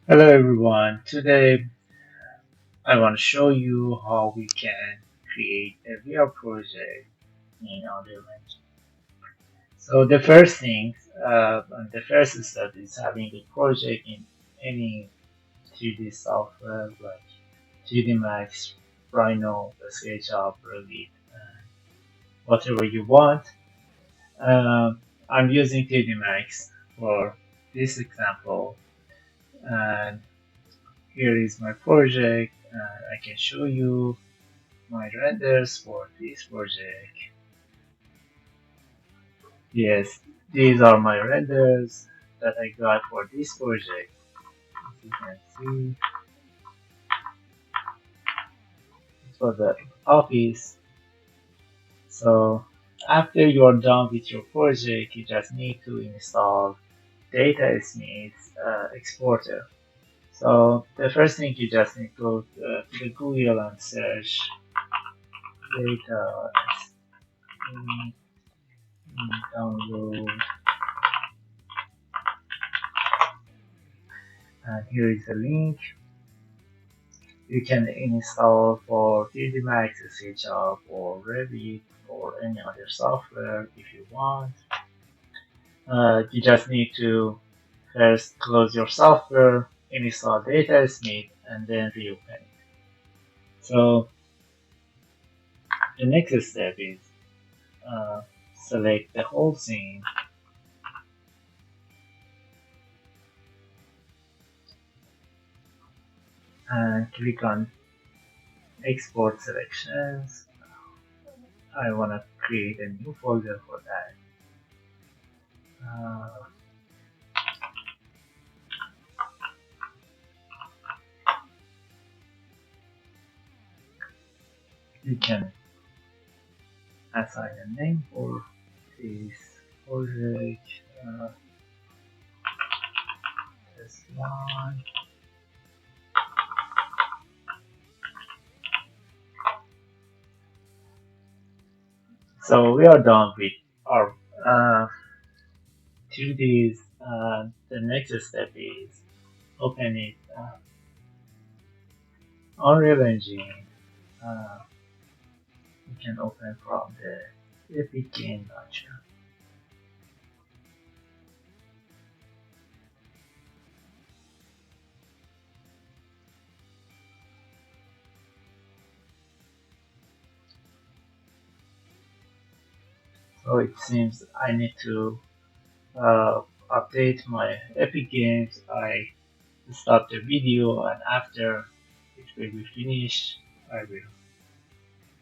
Hello everyone. Today I want to show you how we can create a VR project in Unreal Engine. So the first step is having a project in any 3D software like 3D Max, Rhino, SketchUp, Revit, whatever you want. I'm using 3D Max for this example, and here is my project. I can show you my renders for this project. Yes, these are my renders that I got for this project. As you can see, it's for the office. So after you're done with your project, you just need to install DataSmith exporter. So the first thing you just need to go to the Google and search data download, and here is the link. You can install for 3D Max, SketchUp, or Revit, or any other software if you want. You just need to first close your software, install DataSmith, and then reopen it. So the next step is uh, select the whole scene and click on Export Selections. I want to create a new folder for that. Uh, you can assign a name for this project. This one. So we are done with our activities. The next step is open it Unreal Engine. Uh, you can open from the Epic Game Launcher. So it seems I need to update my Epic Games. I stop the video, and after it will be finished, I will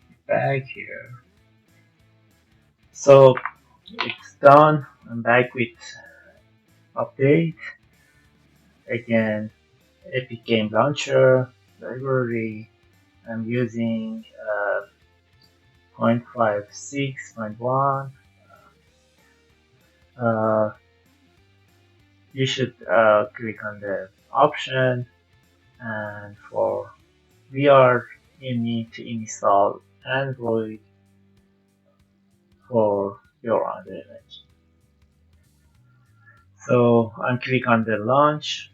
be back here. So it's done. I'm back with update. Again, Epic Game Launcher library. I'm using 0.56.1. Uh, you should click on the option, and for VR you need to install Android for your Android image. So I'm click on the launch.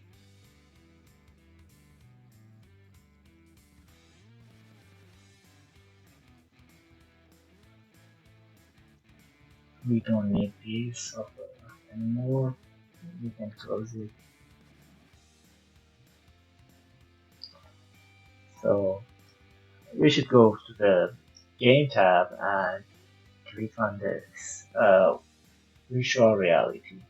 We don't need this software anymore. We can close it. So we should go to the game tab and click on this virtual reality.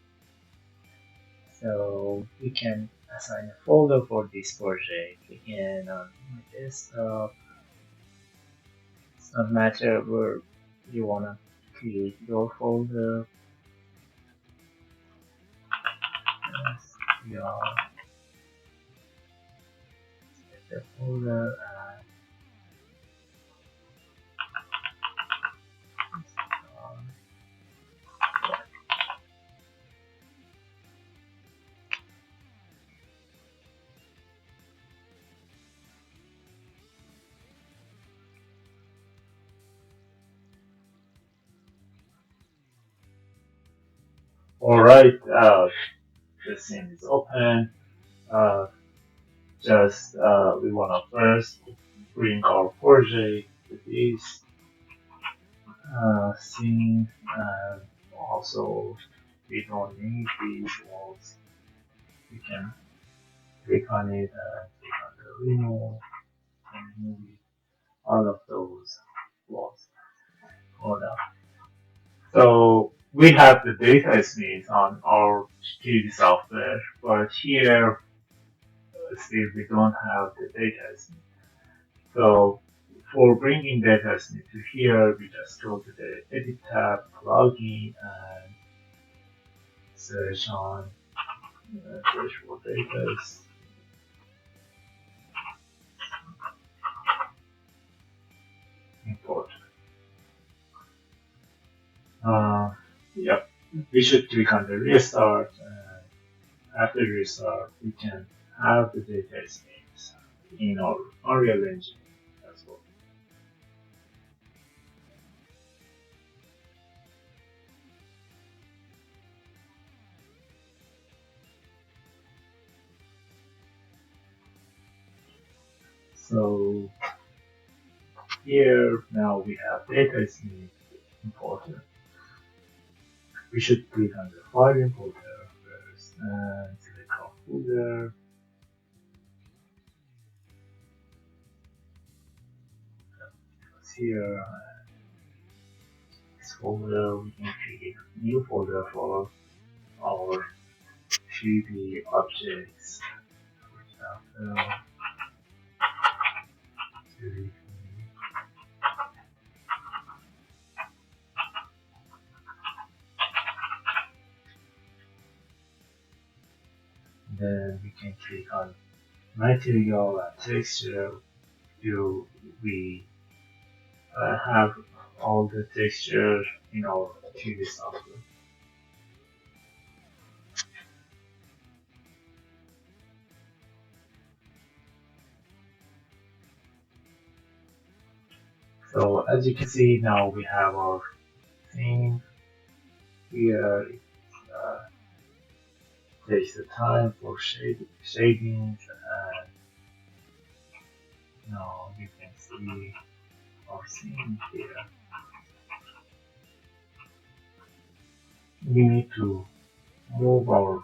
So we can assign a folder for this project. Again, on my desktop, it's not matter where you wanna create your folder. Yes, we are the folder and install. All right, the scene is open. Uh, just we want to first bring our project to this scene, and also we don't need these walls. We can click on it and click on the remove and remove all of those walls. Hold on. So we have the data sneeze on our 3D software, but here still we don't have the data sneeze. So for bringing data sneeze to here, we just go to the edit tab, plugin, and search on search for data import. Uh, yep, we should click on the restart, and after restart, we can have the data names in our Unreal Engine as well. So here now we have data name importer. We should click on the file importer first and select our folder. Here, this folder, we can create a new folder for our 3D objects. For example, 3D. Then we can click on material and texture. Do we have all the texture in our 3D software? So as you can see now we have our theme here. It takes the time for shadings, and now you can see our scene here. We need to move our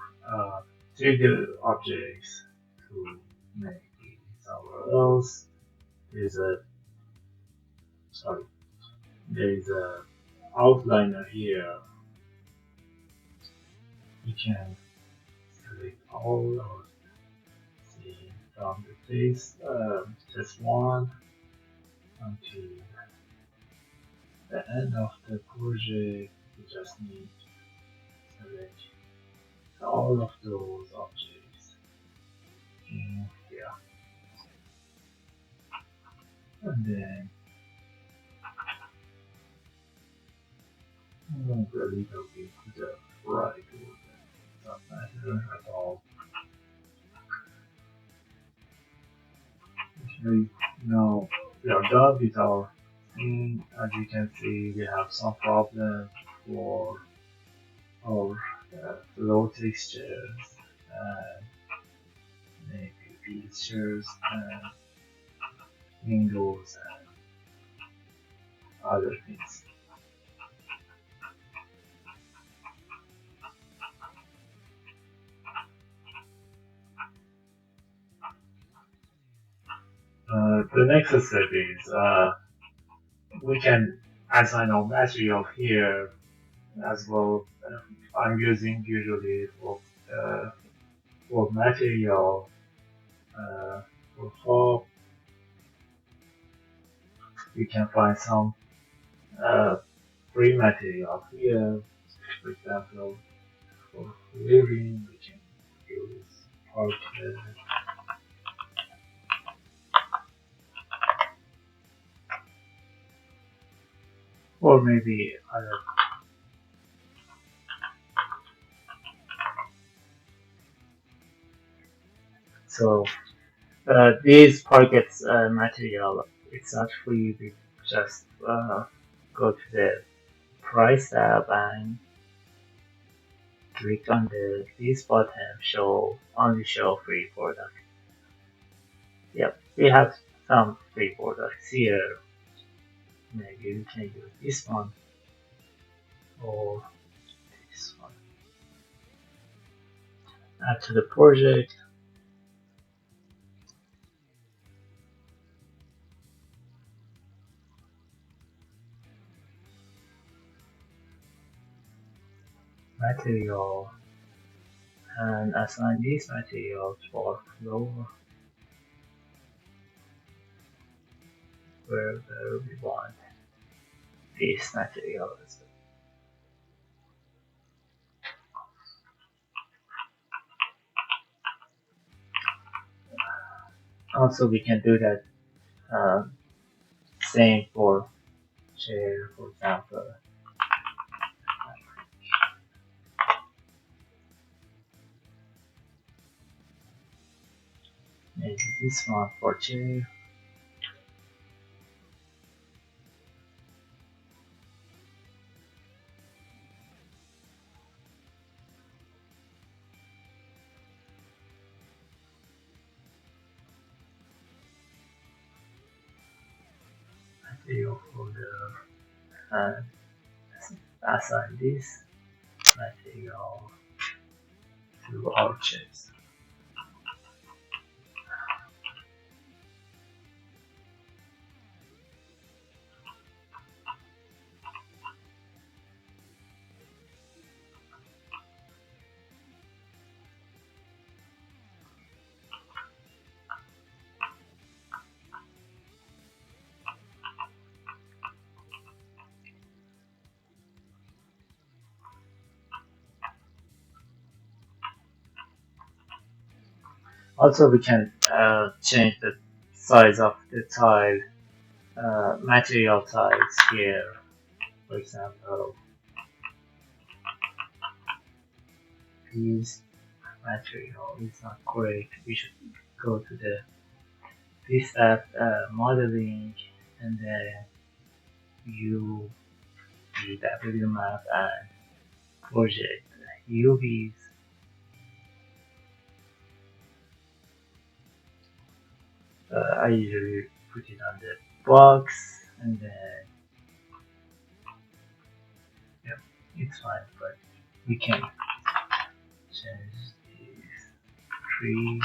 3D objects to make it somewhere else. There's a sorry, there is a outliner here. You can select all or see from the face test one until the end of the project. You just need to select all of those objects in here, and then move a little bit to the right order. Doesn't matter at all. Okay, now we are done with our thing. As you can see, we have some problem for our flow textures and maybe features and windows and other things. The next step is we can assign our material here as well. I'm using usually for material for fog. We can find some uh, free material here. For example, for living, we can use Parquet. Or maybe other. So these Parquet's material, it's not free. We just go to the price tab and click on this button, show only show free product. Yep, we have some free products here. Maybe we can use this one or this one. Add to the project. Material and assign these materials for floor wherever we want these materials. Also, we can do that same for chair, for example. Maybe this one for chair. Material folder and assign this material to our chairs. Also, we can change the size of the tile, material tiles here. For example, this material is not correct. We should go to the this app modeling and then you the W map and project UVs. I usually put it on the box and then yeah, it's fine, but we can change these three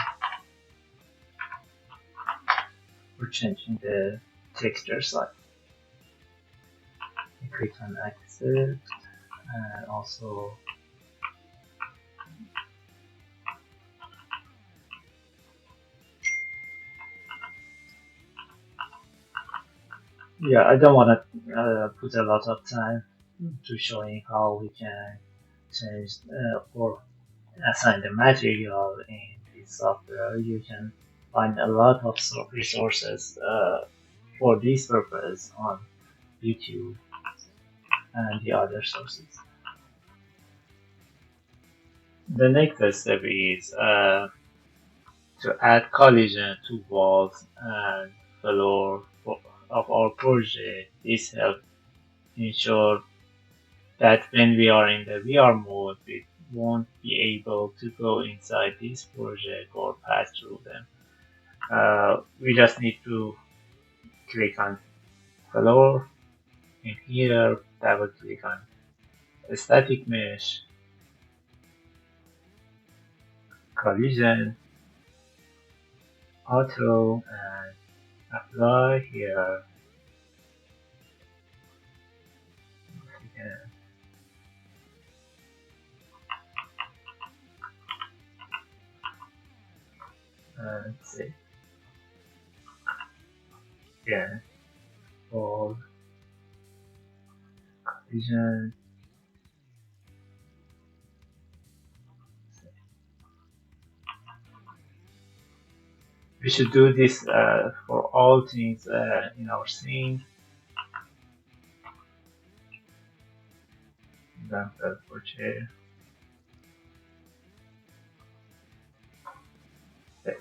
for changing the texture size. I click on accept and also yeah, I don't want to put a lot of time to showing how we can change or assign the material in this software. You can find a lot of resources for this purpose on YouTube and the other sources. The next step is to add collision to walls and floor of our project. This helps ensure that when we are in the VR mode, we won't be able to go inside this project or pass through them. We just need to click on floor in here, double click on static mesh, collision, auto, and apply here. Let's see. Again, for collision. We should do this for all things in our scene. Example for chair. Okay.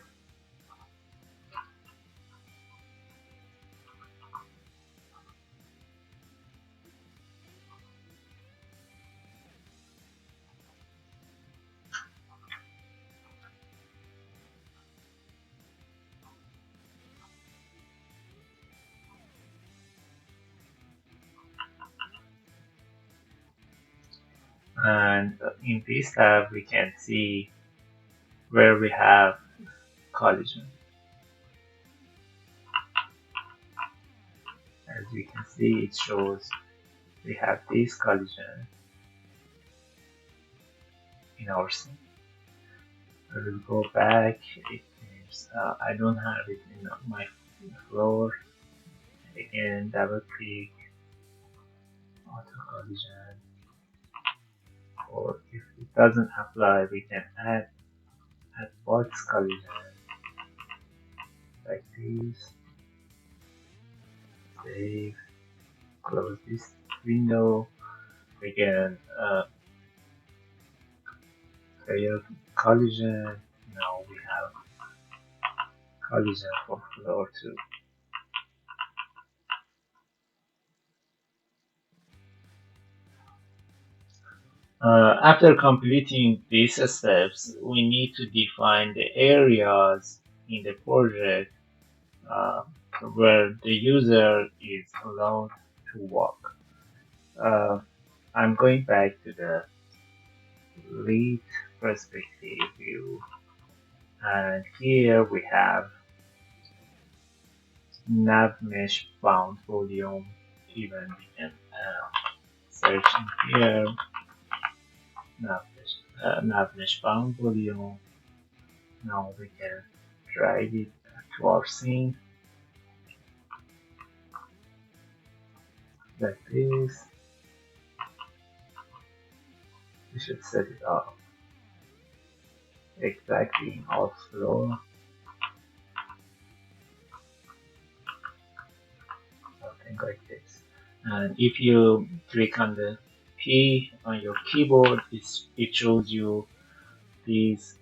And in this tab, we can see where we have collision. As you can see, it shows we have this collision in our scene. I will go back. It is, I don't have it in my floor. Again, double click auto collision. Or if it doesn't apply, we can add box collision like this. Save. Close this window. Again, clear collision. Now we have collision for floor 2. After completing these steps, we need to define the areas in the project uh, where the user is allowed to walk. Uh, I'm going back to the lead perspective view, and here we have nav mesh bound volume. Even we can search in here nav mesh bound volume. Now we can drag it to our scene like this. We should set it up exactly in our flow, something like this. And if you click on the P on your keyboard, it shows you this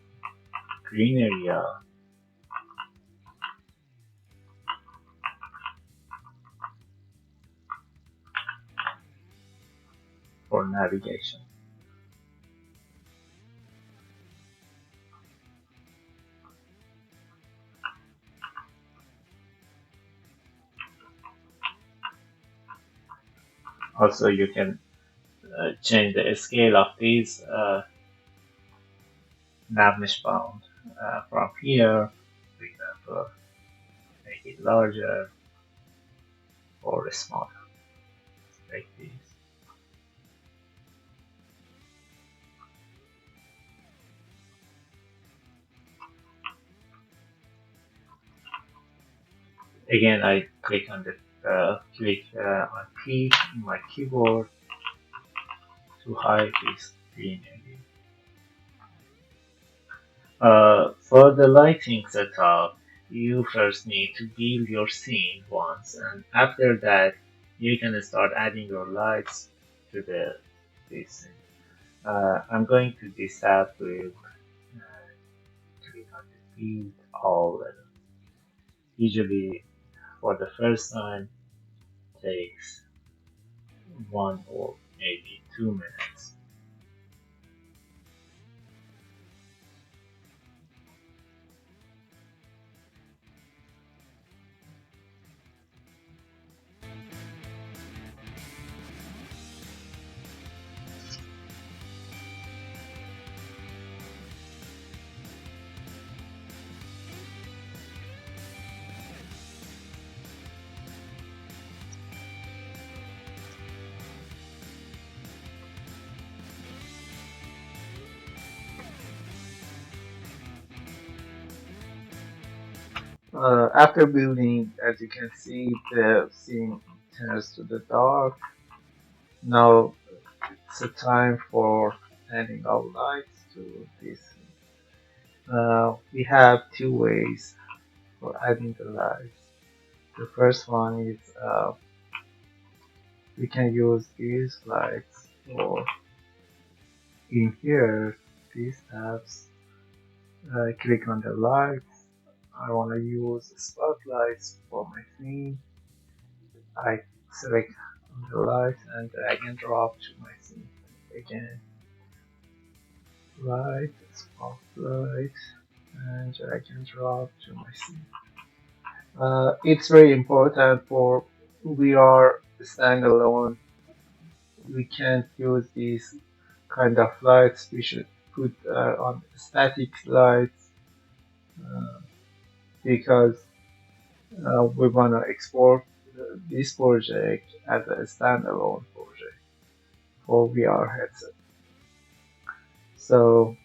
green area for navigation. Also, you can change the scale of these nav mesh bound from here. For example, make it larger or smaller, like this. Again, I click on the on P in my keyboard to hide this green area. For the lighting setup, you first need to build your scene once, and after that, you can start adding your lights to this scene. I'm going to disable click on the build all. Usually, for the first time, takes 1 or maybe 2 minutes. After building, as you can see, the scene turns to the dark. Now it's a time for adding our lights to this. We have two ways for adding the lights. The first one is we can use these lights, or in here, these tabs. Click on the lights. I want to use spotlights for my scene. I select the light and drag and drop to my scene. Again, light, spotlight, and drag and drop to my scene. It's very important for we are standalone. We can't use these kind of lights we should put on static lights, uh, because we want to export this project as a standalone project for VR headset. So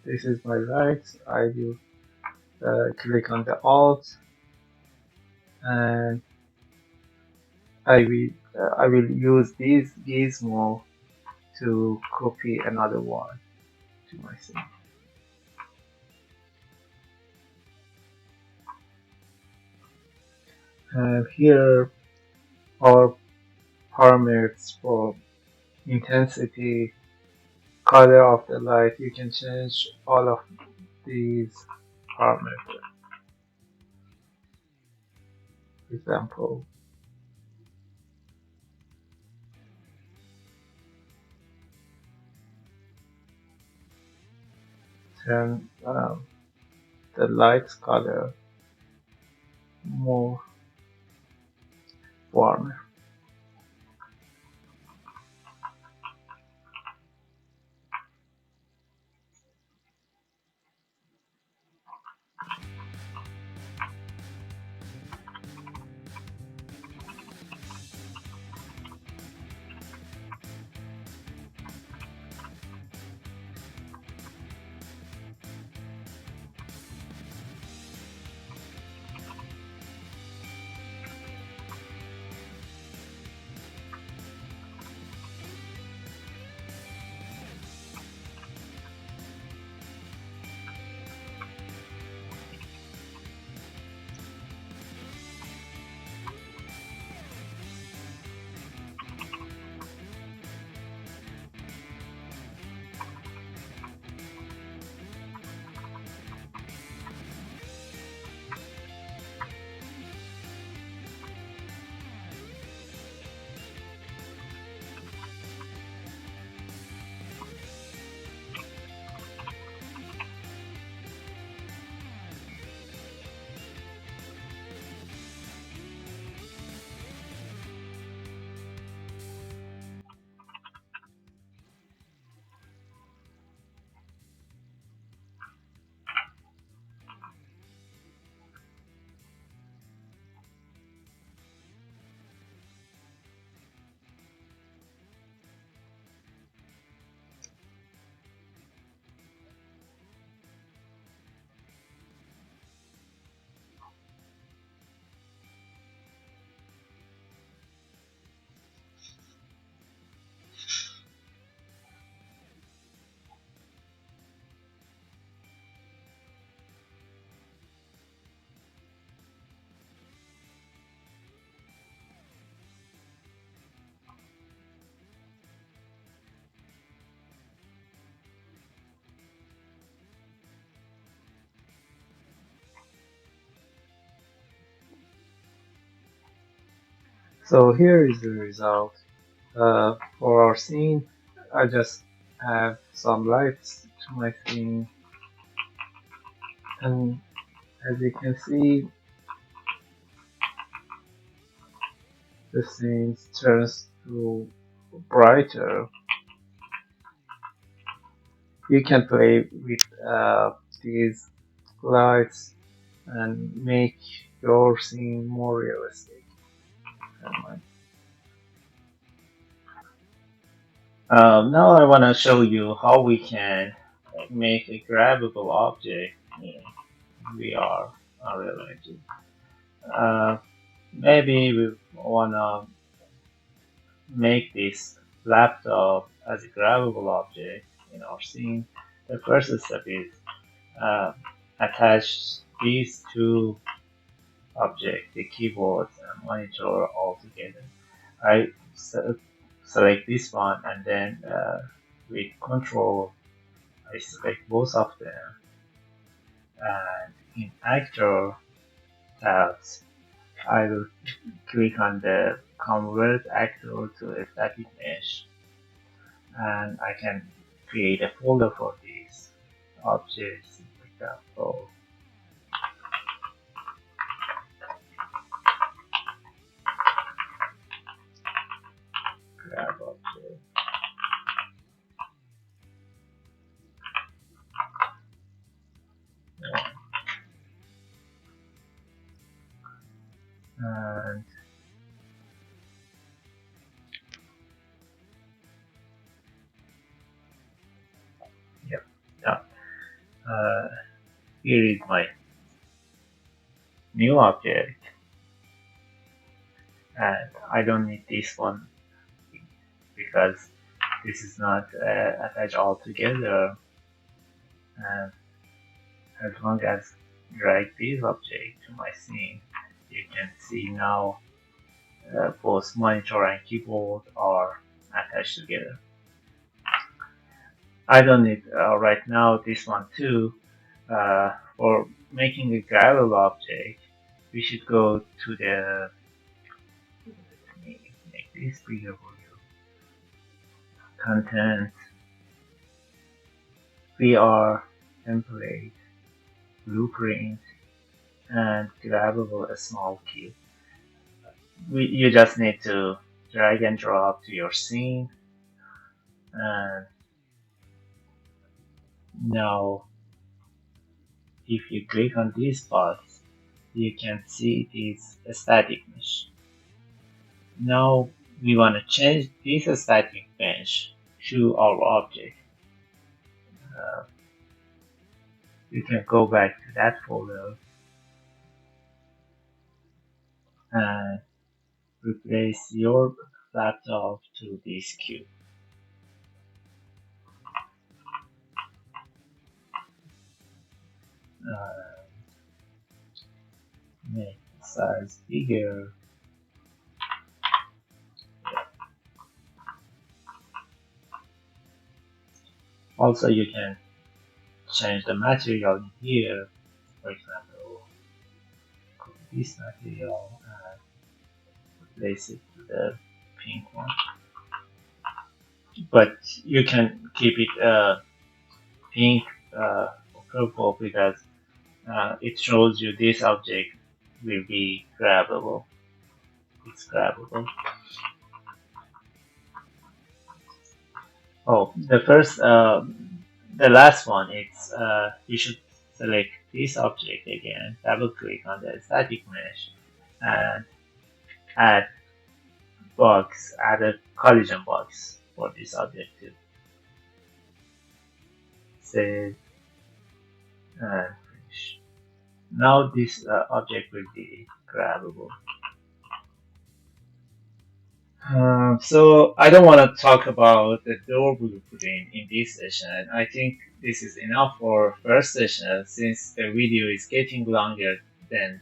this is my lights. I will click on the Alt, and I will use this gizmo to copy another one to my scene. And here are parameters for intensity, color of the light. You can change all of these parameters. For example, turn the light color more warmer. So here is the result. For our scene, I just have some lights to my scene, and as you can see, the scene turns to brighter. You can play with these lights and make your scene more realistic. Now I want to show you how we can make a grabbable object in VR Unreal Engine. Uh, Maybe we want to make this laptop as a grabbable object in our scene. The first step is uh, attach these two objects, the keyboard and monitor, all together. I select this one, and then with Control I select both of them, and in Actor tabs I will click on the Convert Actor to a Static Mesh, and I can create a folder for these objects. For example, grab object, And yep, yeah. Uh, Here is my new object, and I don't need this one because this is not attached all together. And as long as drag this object to my scene, you can see now both monitor and keyboard are attached together. I don't need right now this one too. For making a gravel object, we should go to the, let me make this bigger for you, content, VR, template, blueprint, and grabbable a small cube. You just need to drag and drop to your scene, and now if you click on this box, you can see this static mesh. Now we want to change this static mesh to our object. Uh, you can go back to that folder and replace your laptop to this cube. Uh, Make the size bigger. Also, you can change the material in here. For example, copy this material and place it to the pink one. But you can keep it pink or purple because it shows you this object will be grabbable. It's grabbable. Oh, the last one. It's you should select this object again. Double click on the static mesh and add box. Add a collision box for this object too. Save and finish. Now this object will be grabbable. So I don't want to talk about the door blueprint in this session. I think this is enough for first session since the video is getting longer than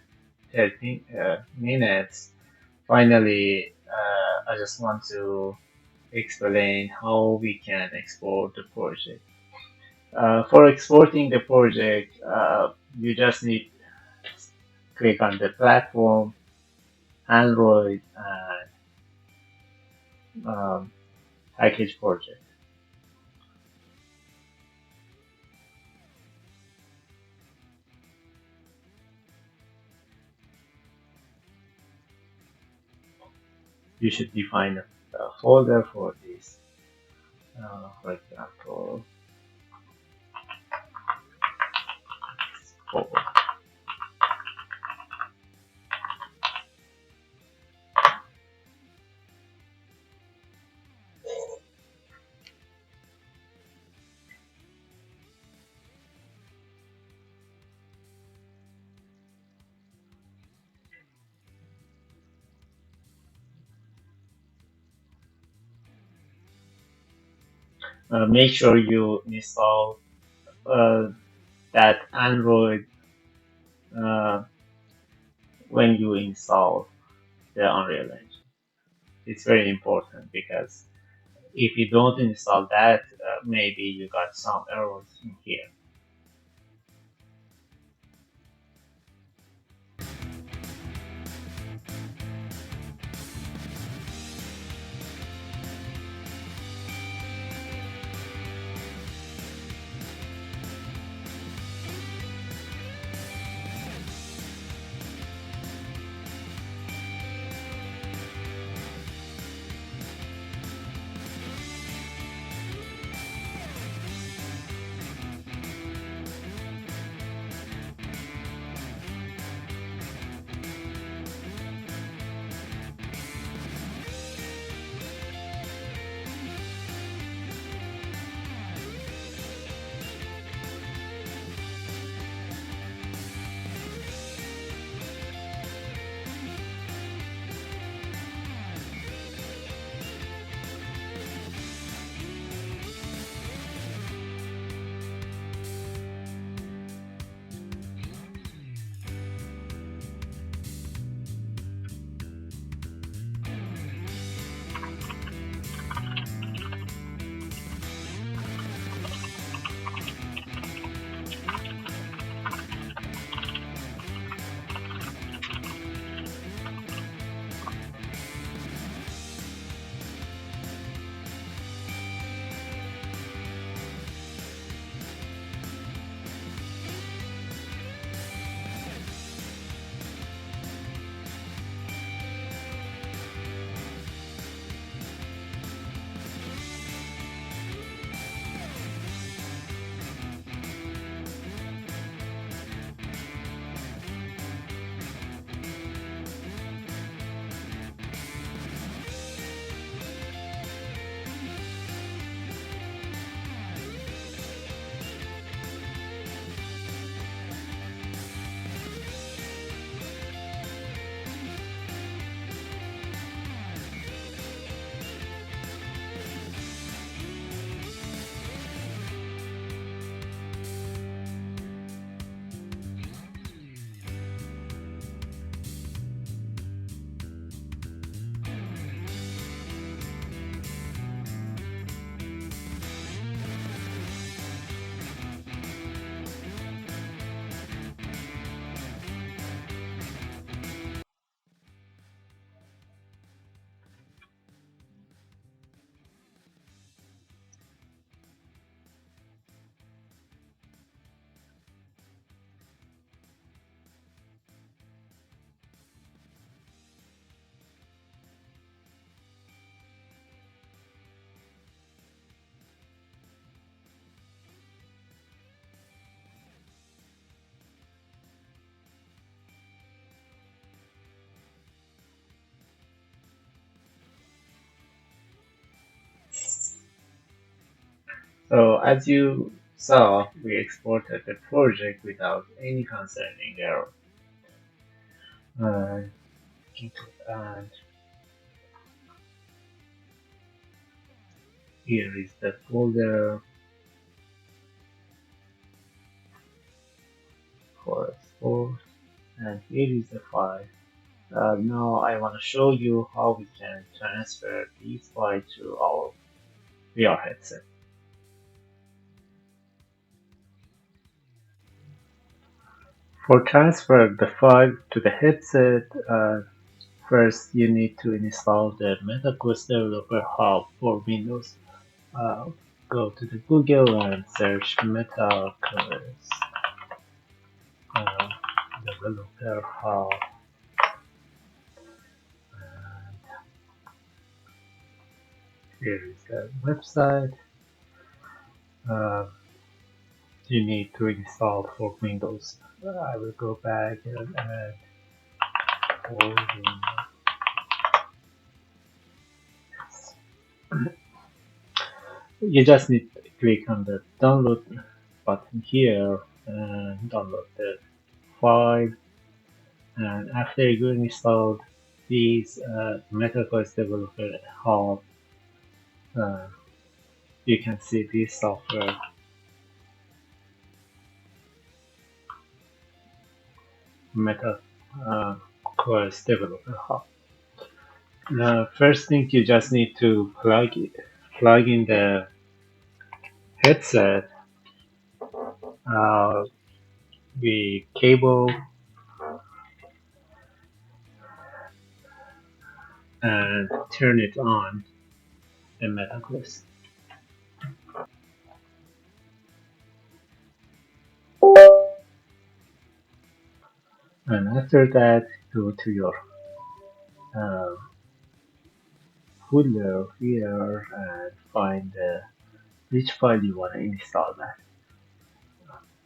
13 minutes. Finally, I just want to explain how we can export the project. For exporting the project, you just need to click on the platform, Android, and package project. You should define a folder for this. For example, folder. Make sure you install that Android uh, when you install the Unreal Engine. It's very important because if you don't install that, maybe you got some errors in here. So as you saw, we exported the project without any concerning error. Uh, and here is the folder for export, and here is the file. Now I want to show you how we can transfer these files to our VR headset. For transfer the file to the headset, first you need to install the MetaQuest Developer Hub for Windows. Uh, Go to the Google and search MetaQuest uh, Developer Hub. And here is the website. Uh, you need to install for Windows. I will go back and add all Windows. You just need to click on the download button here and download the file. And after you installed these MetaQuest Developer Hub, uh, you can see this software MetaQuest Developer Hub. First thing you just need to plug in the headset, uh, the cable, and turn it on in MetaQuest. And after that, go to your uh, folder here and find which file you want to install that.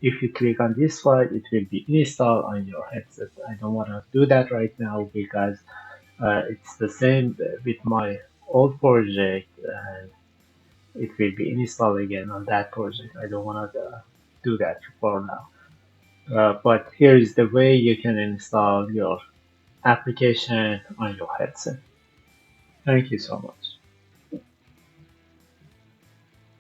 If you click on this file, it will be installed on your headset. I don't want to do that right now because it's the same with my old project and it will be installed again on that project. I don't want to do that for now. But here is the way you can install your application on your headset. Thank you so much.